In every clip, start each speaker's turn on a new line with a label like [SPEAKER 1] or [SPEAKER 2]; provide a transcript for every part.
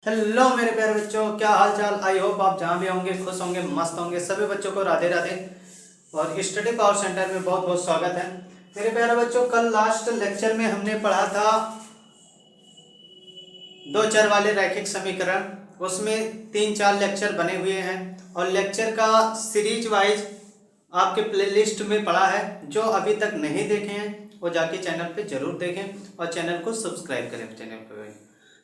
[SPEAKER 1] Hello मेरे प्यारे बच्चों, क्या हाल चाल। आई होप आप जहाँ भी होंगे खुश होंगे, मस्त होंगे। सभी बच्चों को राधे राधे और स्टडी पावर सेंटर में बहुत बहुत स्वागत है। मेरे प्यारे बच्चों, कल लास्ट लेक्चर में हमने पढ़ा था दो चर वाले रैखिक समीकरण। उसमें 3-4 लेक्चर बने हुए हैं और लेक्चर का सीरीज वाइज आपके प्लेलिस्ट में पड़ा है। जो अभी तक नहीं देखे हैं वो जाके चैनल पे जरूर देखें और चैनल को सब्सक्राइब करें चैनल पर।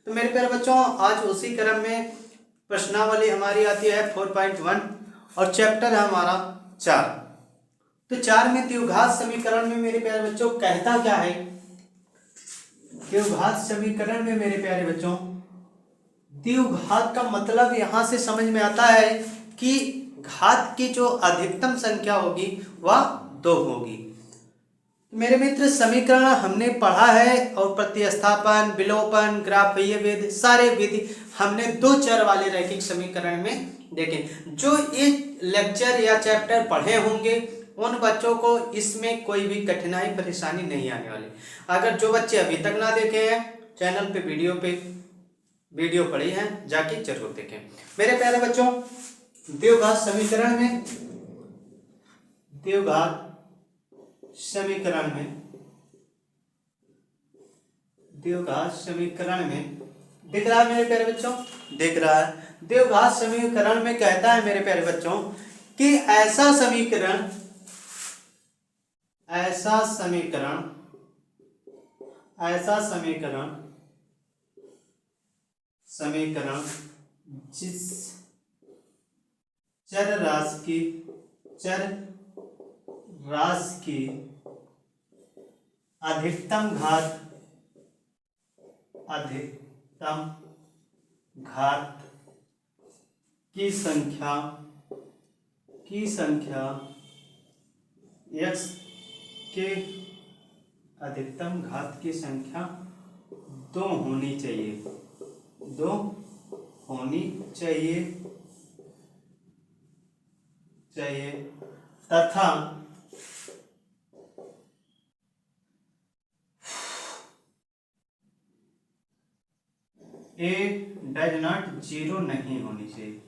[SPEAKER 1] तो मेरे प्यारे बच्चों, आज उसी क्रम में प्रश्नावली हमारी आती है 4.1 और चैप्टर है हमारा 4। तो 4 में द्विघात समीकरण में मेरे प्यारे बच्चों कहता क्या है। द्विघात समीकरण में मेरे प्यारे बच्चों द्विघात का मतलब यहां से समझ में आता है कि घात की जो अधिकतम संख्या होगी वह 2 होगी। मेरे मित्र, समीकरण हमने पढ़ा है और प्रतिस्थापन, विलोपन, ग्राफीय विधि, सारे विधि हमने 2 चर वाले रैखिक समीकरण में देखे। जो ये लेक्चर या चैप्टर पढ़े होंगे उन बच्चों को इसमें कोई भी कठिनाई परेशानी नहीं आने वाली। अगर जो बच्चे अभी तक ना देखे हैं चैनल पे वीडियो पड़ी है, जाके जरूर देखें। मेरे प्यारे बच्चों, द्विघात समीकरण में दिख रहा है मेरे प्यारे बच्चों, दिख रहा है। द्विघात समीकरण में कहता है मेरे प्यारे बच्चों कि ऐसा समीकरण जिस चर राशि की अधिकतम घात की संख्या x के अधिकतम घात की संख्या 2 होनी चाहिए तथा ए डज नॉट 0 नहीं होनी चाहिए।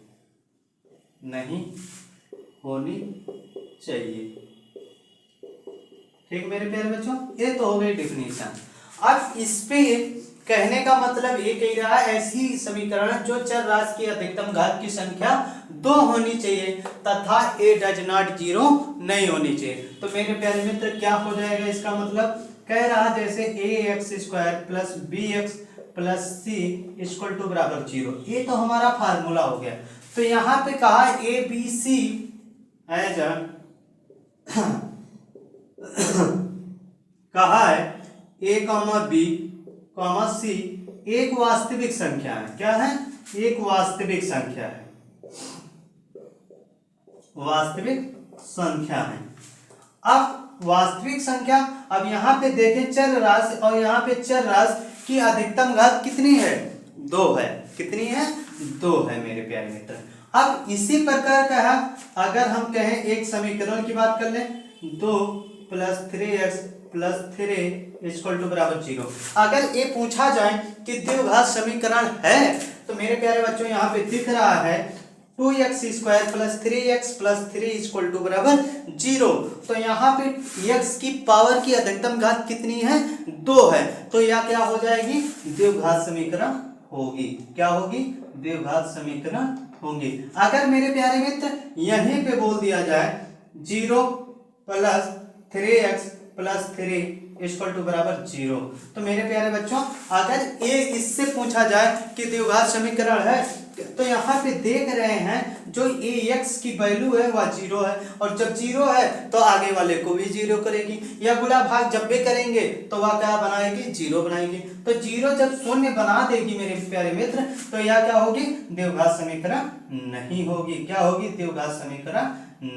[SPEAKER 1] ठीक मेरे प्यारे बच्चों, ये तो हो गई डिफिनीशन। अब इस पे कहने का मतलब ये कह रहा है ऐसी समीकरण जो चर राशि की अधिकतम घात की संख्या 2 होनी चाहिए तथा ए डज नॉट 0 नहीं होनी चाहिए। तो मेरे प्यारे मित्र, क्या हो जाएगा इसका मतलब? कह रहा जैसे ax² plus bx plus c equal to बराबर 0। ये तो हमारा फार्मूला हो गया। तो यहाँ पे कहा ए बी सी एज कहा है a, b, c एक वास्तविक संख्या है। क्या है? एक वास्तविक संख्या है। अब वास्तविक संख्या, अब यहाँ पे देखें चर राशि और यहाँ पे चर राशि की अधिकतम घात कितनी है? 2 है। कितनी है? 2 है मेरे प्यारे मित्र। अब इसी प्रकार का है, अगर हम कहें एक समीकरण की बात कर लें 2 + 3x + 3 इक्वल टू बराबर 0। अगर ये पूछा जाए कि द्विघात समीकरण है तो मेरे प्यारे बच्चों यहाँ पे दिख रहा है 2x² + 3x + 3 इक्वल टू बराबर 0। तो यहाँ पे x की पावर की अधिकतम घात कितनी है? 2 है। तो यह क्या हो जाएगी? द्विघात समीकरण होगी। क्या होगी? द्विघात समीकरण होंगी। अगर मेरे प्यारे मित्र यहीं पे बोल दिया जाए 0 + 3x + 3 इक्वल टू बराबर 0, तो मेरे प्यारे बच्चों अगर ये इससे पूछा जाए कि द्विघात समीकरण है तो यहाँ पे देख रहे हैं जो ax की वैल्यू है वह 0 है और जब 0 है तो आगे वाले को भी 0 करेगी। या गुणा भाग जब भी करेंगे तो वह क्या बनाएगी? 0 बनाएगी। तो 0 जब शून्य बना देगी मेरे प्यारे मित्र तो यह क्या होगी? द्विघात समीकरण नहीं होगी। क्या होगी? द्विघात समीकरण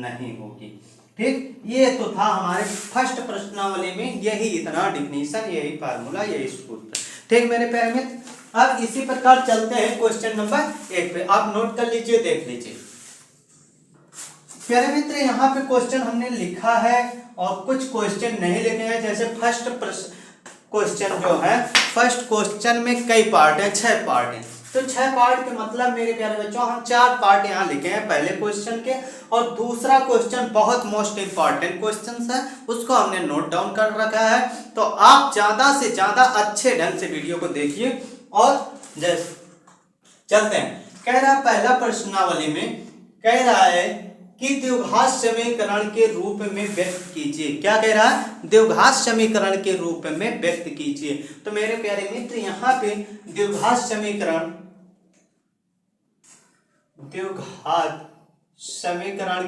[SPEAKER 1] नहीं होगी। ठीक, ये तो था हमारे फर्स्ट प्रश्नावली में। यही इतना डिफिनीशन, यही फार्मूला, यही सूत्र। ठीक मेरे प्यारे मित्र, अब इसी प्रकार चलते हैं क्वेश्चन नंबर 1 पे। आप नोट कर लीजिए, देख लीजिए प्यारे मित्र। यहाँ पे क्वेश्चन हमने लिखा है और कुछ क्वेश्चन नहीं लिखे हैं। जैसे फर्स्ट क्वेश्चन जो है, फर्स्ट क्वेश्चन में कई पार्ट है, 6 पार्ट है। तो 6 पार्ट के मतलब मेरे प्यारे बच्चों हम 4 पार्ट यहाँ लिखे हैं पहले क्वेश्चन के, और दूसरा क्वेश्चन बहुत मोस्ट इंपॉर्टेंट क्वेश्चन है, उसको हमने नोट डाउन कर रखा है। तो आप ज्यादा से ज्यादा अच्छे ढंग से वीडियो को देखिए। और जैसे चलते हैं, कह रहा पहला प्रश्नावली में कह रहा है कि द्विघात समीकरण के रूप में व्यक्त कीजिए। क्या कह रहा है? द्विघात समीकरण के रूप में व्यक्त कीजिए। तो मेरे प्यारे मित्र यहाँ पे द्विघात समीकरण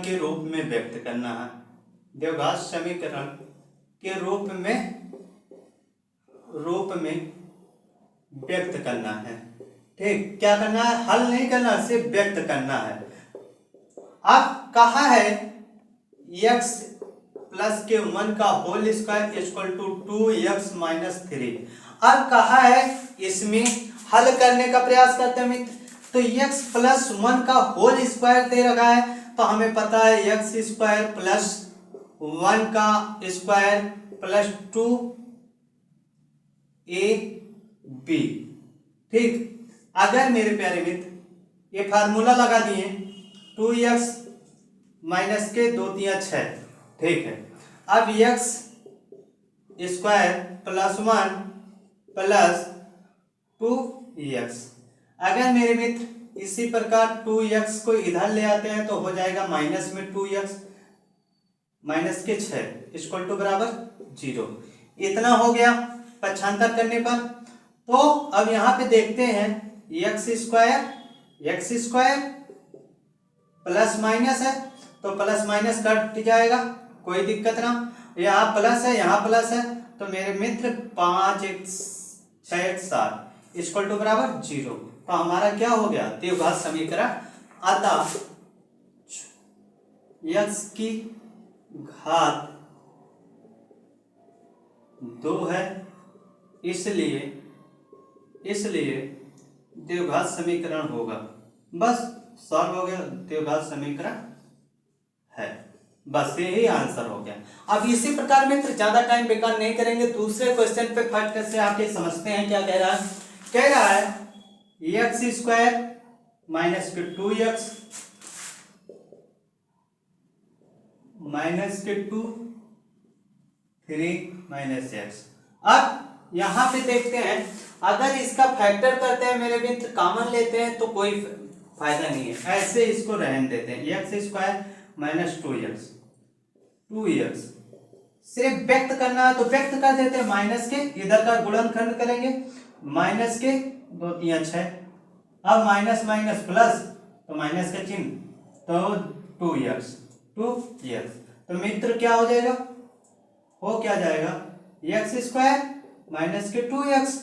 [SPEAKER 1] के रूप में व्यक्त करना है। द्विघात समीकरण के रूप में व्यक्त करना है। ठीक, क्या करना है? हल नहीं करना, सिर्फ व्यक्त करना है। अब कहा है x प्लस के 1 का whole square equal to 2x minus 3। अब कहा है इसमें हल करने का प्रयास करते हैं मित्र। तो x प्लस 1 का होल स्क्वायर दे रखा है, तो हमें पता है x स्क्वायर प्लस 1 का स्क्वायर प्लस 2ab। ठीक, अगर मेरे प्यारे मित्र ये फार्मूला लगा दिए 2x माइनस के 2 3 6। ठीक है, अब x square plus 1 plus 2x। अगर मेरे मित्र इसी प्रकार 2x को इधर ले आते हैं तो हो जाएगा माइनस में 2x माइनस के 6 इक्वल टू बराबर 0। इतना हो गया पक्षांतर करने पर। तो अब यहाँ पे देखते हैं x स्क्वायर प्लस माइनस है, तो प्लस माइनस कट जाएगा, कोई दिक्कत ना। यहाँ प्लस है, यहाँ प्लस है, तो मेरे मित्र 5x 6x 7 इक्वल टू बराबर 0। तो हमारा क्या हो गया? द्विघात समीकरण। अतः x की घात 2 है, इसलिए द्विघात समीकरण होगा। बस सॉल्व हो गया, द्विघात समीकरण है। बस यही आंसर हो गया। अब इसी प्रकार मित्र ज्यादा टाइम बेकार नहीं करेंगे, दूसरे क्वेश्चन पे फट से आके समझते हैं क्या कह रहा है। कह रहा है x स्क्वायर माइनस के 2x माइनस के 2 3 माइनस x। अब यहां पे देखते हैं, अगर इसका फैक्टर करते हैं मेरे मित्र, कॉमन लेते हैं तो कोई फायदा नहीं है, ऐसे इसको रहने देते हैं। x स्क्वायर माइनस 2x सिर्फ व्यक्त करना है तो व्यक्त कर देते हैं, माइनस के इधर का गुणनखंड करेंगे, माइनस के 2 3 6। अब माइनस माइनस प्लस, तो माइनस का चिन्ह, तो 2x। तो मित्र क्या हो जाएगा? हो क्या जाएगा? x स्क्वायर माइनस के 2x।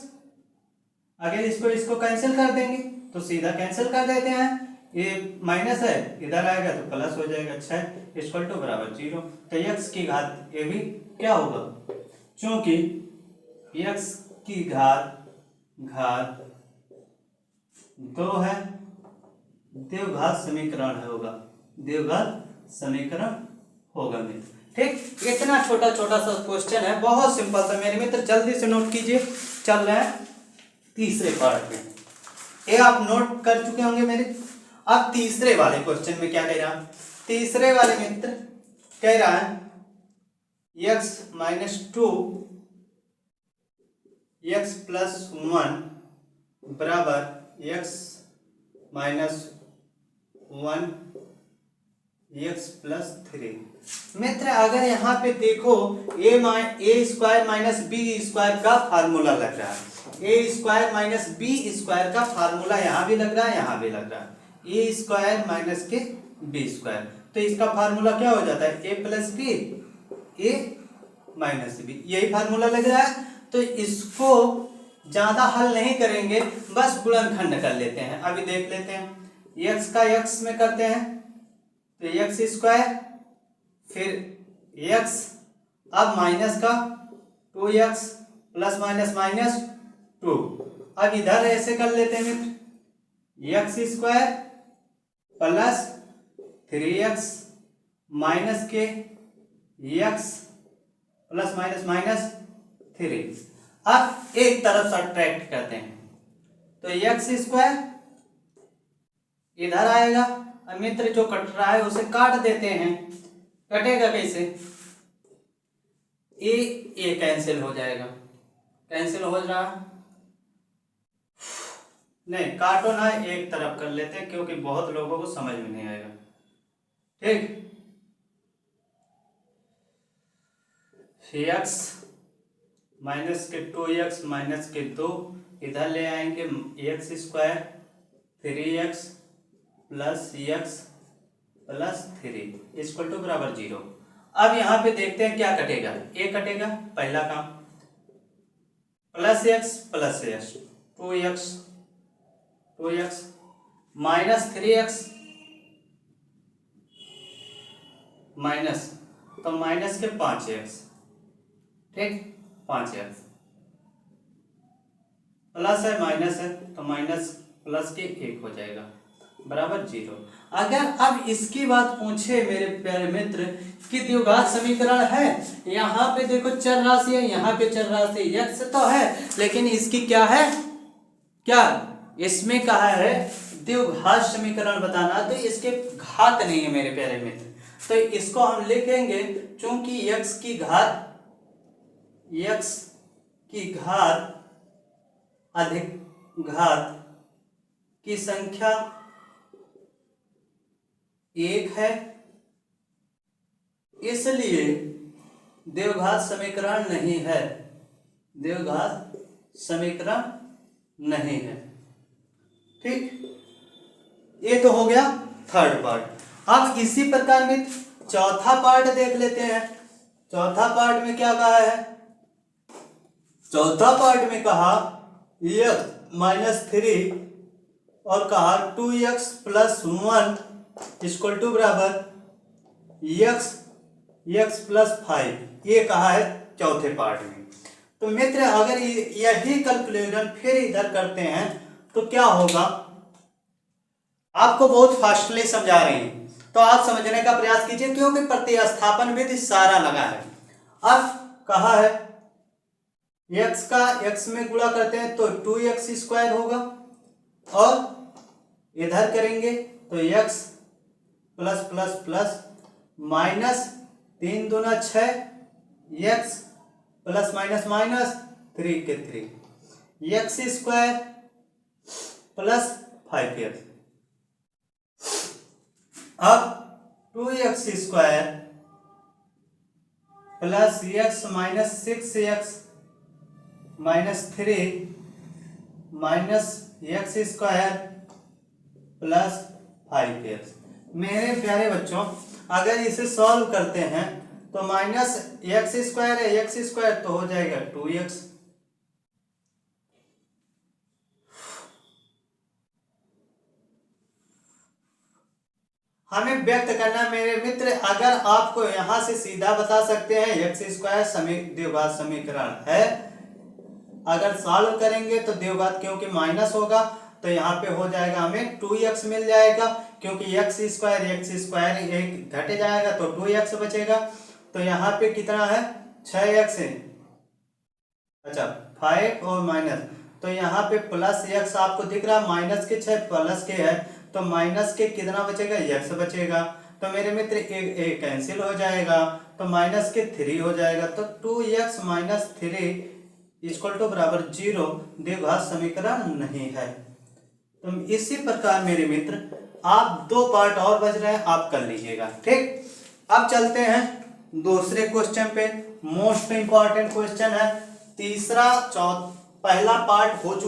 [SPEAKER 1] अगर इसको कैंसिल कर देंगे तो सीधा कैंसिल कर देते हैं, ये माइनस है इधर आएगा तो प्लस हो जाएगा 6 इक्वल टू बराबर 0। तो x की घात ये भी क्या होगा? क्योंकि x की घात 2 है, द्विघात समीकरण होगा मित्र। ठीक, इतना छोटा सा क्वेश्चन है, बहुत सिंपल था मेरे मित्र, जल्दी से नोट कीजिए। चल रहे हैं तीसरे पार्ट में, ये आप नोट कर चुके होंगे मेरे। अब तीसरे वाले क्वेश्चन में क्या कह रहा है? तीसरे वाले मित्र कह रहा है x माइनस 2 x प्लस 1 बराबर x माइनस 1 x प्लस 3। मित्र अगर यहाँ पे देखो a square minus B square का फार्मूला लग रहा है, a square minus B square का फार्मूला यहाँ भी लग रहा है, यहाँ भी लग रहा है, a स्क्वायर माइनस के बी स्क्वायर। तो इसका फार्मूला क्या हो जाता है? a plus b a minus b, यही फार्मूला लग रहा है। तो इसको ज्यादा हल नहीं करेंगे, बस गुणनखंड कर लेते हैं। अभी देख लेते हैं, x का x में करते हैं तो x स्क्वायर, फिर x, अब माइनस का 2x प्लस माइनस माइनस 2। अब इधर ऐसे कर लेते हैं मित्र, x square plus 3x minus के x प्लस माइनस माइनस 3। अब एक तरफ सब्ट्रैक्ट करते हैं, तो एक्स स्क्वायर इधर आएगा। अब मित्र जो कट रहा है उसे काट देते हैं। कटेगा कैसे? ए कैंसिल हो जाएगा। कैंसिल हो रहा नहीं, काटो ना, एक तरफ कर लेते हैं क्योंकि बहुत लोगों को समझ में नहीं आएगा। ठीक, एक्स माइनस के 2x माइनस के 2 इधर ले आएंगे, x square 3x plus x plus 3 equal to बराबर 0। अब यहाँ पे देखते हैं क्या कटेगा। ए कटेगा, पहला काम, plus x 2x minus 3x minus, तो माइनस के 5x, ठीक, 5x प्लस है माइनस है तो माइनस प्लस के 1 हो जाएगा बराबर 0। अगर अब इसकी बात पूछे मेरे प्यारे मित्र कि द्विघात समीकरण है, यहाँ पे देखो चर राशि है, यहाँ पे चर राशि x तो है, लेकिन इसकी क्या है, क्या इसमें कहा है द्विघात समीकरण बताना, तो इसके घात नहीं है मेरे प्यारे मित्र। तो इसको हम लिखेंगे, चूंकि x की घात अधिक घात की संख्या 1 है, इसलिए द्विघात समीकरण नहीं है, द्विघात समीकरण नहीं है। ठीक, ये तो हो गया थर्ड पार्ट। अब इसी प्रकार में चौथा पार्ट देख लेते हैं। चौथा पार्ट में क्या कहा है? चौथा पार्ट में कहा x माइनस 3 और कहा 2x प्लस 1 इक्वल टू बराबर x प्लस 5, ये कहा है चौथे पार्ट में। तो मित्र अगर यही कैलकुलेशन फिर इधर करते हैं तो क्या होगा, आपको बहुत फास्टली समझा रहे हैं तो आप समझने का प्रयास कीजिए, क्योंकि प्रतिस्थापन विधि सारा लगा है। अब कहा है x का x में गुणा करते हैं तो 2x स्क्वायर होगा, और इधर करेंगे तो x plus plus plus minus 3 दूना 6 x प्लस माइनस माइनस 3 के 3 x स्क्वायर प्लस 5x। अब 2x square plus x minus 6x minus 3 minus x square plus 5x। मेरे प्यारे बच्चों अगर इसे सॉल्व करते हैं तो माइनस x स्क्वायर है, x स्क्वायर तो हो जाएगा 2x, हमें व्यक्त करना मेरे मित्र। अगर आपको यहां से सीधा बता सकते हैं x स्क्वायर द्विघात समीकरण है, अगर सॉल्व करेंगे तो द्विघात क्योंकि माइनस होगा तो यहाँ पे हो जाएगा हमें 2x मिल जाएगा, क्योंकि x स्क्वायर एक घट जाएगा तो 2x बचेगा। तो यहाँ पे कितना है 6x है, अच्छा 5 और माइनस, तो यहाँ पे प्लस x आपको दिख रहा है, माइनस के 6 प्लस के है तो माइनस के कितना बचेगा, x बचेगा। तो मेरे मित्र एक कैंसिल हो जाएगा तो माइनस के 3 हो जाएगा, तो 2x माइनस 3 इक्वल टू बराबर 0 द्विघात समीकरण नहीं है। तो इसी प्रकार मेरे मित्र आप 2 पार्ट और बच रहे हैं, आप कर लीजिएगा। ठीक, अब चलते हैं दूसरे क्वेश्चन पे। मोस्ट इंपॉर्टेंट क्वेश्चन है, तीसरा पहला पार्ट हो चुका